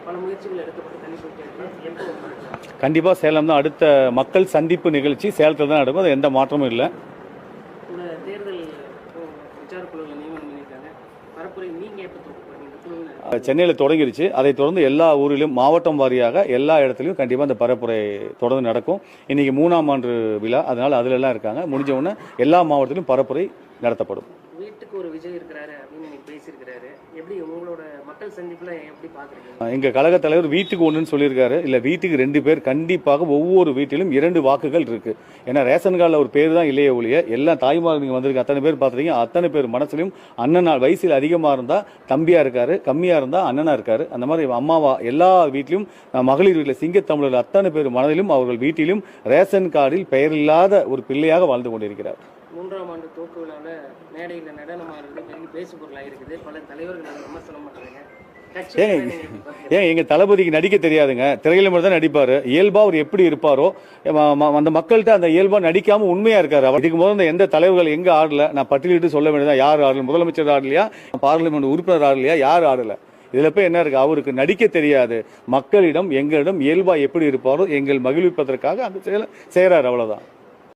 பல முயற்சிகள் எடுக்கப்பட்டு தள்ளி போயிட்டு கண்டிப்பாக சேலம் தான் அடுத்த மக்கள் சந்திப்பு நிகழ்ச்சி சேலத்தில் தான் நடக்கும். அது எந்த மாற்றமும் இல்லை. தேர்தல் பிரச்சார குழுவில் நியமனம் பண்ணியிருக்காங்க. பரப்புரை நீங்கள் எப்போ சென்னையில் தொடங்கிருச்சு. அதை தொடர்ந்து எல்லா ஊரிலும் மாவட்டம் வாரியாக எல்லா இடத்துலையும் கண்டிப்பாக அந்த பரப்புரை தொடர்ந்து நடக்கும். இன்னைக்கு 3ஆம் ஆண்டு விழா, அதனால அதுல எல்லாம் இருக்காங்க. முடிஞ்ச உடனே எல்லா மாவட்டத்திலும் பரப்புரை நடத்தப்படும். வீட்டுக்கு ஒரு விஜய் இருக்கிறாரு அப்படின்னு நீங்க பேசியிருக்கிறாரு. எப்படி உங்களோட மக்கள் சந்திப்புல எப்படி பாக்குறீங்க? எங்க கழக தலைவர் வீட்டுக்கு ஒன்றுன்னு சொல்லியிருக்காரு. இல்லை, வீட்டுக்கு 2 பேர் கண்டிப்பாக ஒவ்வொரு வீட்டிலும் 2 வாக்குகள் இருக்கு. ஏன்னா ரேஷன் கார்டில் ஒரு பேர் தான் இல்லையே ஒழிய எல்லா தாய்மார்கள் நீங்கள் வந்திருக்க அத்தனை பேர் பார்த்துருக்கீங்க. அத்தனை பேர் மனசுலையும் அண்ணனா வயசில் அதிகமாக இருந்தால் தம்பியா இருக்காரு, கம்மியாக இருந்தால் அண்ணனா இருக்காரு. அந்த மாதிரி அம்மாவா எல்லா வீட்டிலும் மகளிர் வீட்டில் சிங்கத்தமிழர் அத்தனை பேர் மனதிலும் அவர்கள் வீட்டிலும் ரேஷன் கார்டில் பெயர் இல்லாத ஒரு பிள்ளையாக வாழ்ந்து கொண்டிருக்கிறார். 3ஆம் ஆண்டு துவக்க விழாவில் மேடையில் நடனமாகிறது பெரிய பேசு பொருளாக இருக்குது. பல தலைவர்கள் விமர்சனம் பண்ணுறாங்க. ஏன் எங்க தளபதிக்கு நடிக்க தெரியாதுங்க. திரையில மட்டும் தான் நடிப்பாரு. இயல்பா அவர் எப்படி இருப்பாரோ அந்த மக்கள்கிட்ட அந்த இயல்பா நடிக்காம உண்மையா இருக்காரு. அவர் இதுக்கு முதல்ல எந்த தலைவர்கள் எங்க ஆடல நான் பட்டியலிட்டு சொல்ல வேண்டியதான். யார் ஆடல? முதலமைச்சர் ஆடலையா? பார்லிமெண்ட் உறுப்பினர் ஆடலையா? யார் ஆடல? இதுல போய் என்ன இருக்கு? அவருக்கு நடிக்க தெரியாது. மக்களிடம் எங்களிடம் இயல்பா எப்படி இருப்பாரோ எங்கள் மகிழ்விப்பதற்காக அந்த செயலை செய்யறாரு. அவ்வளவுதான்.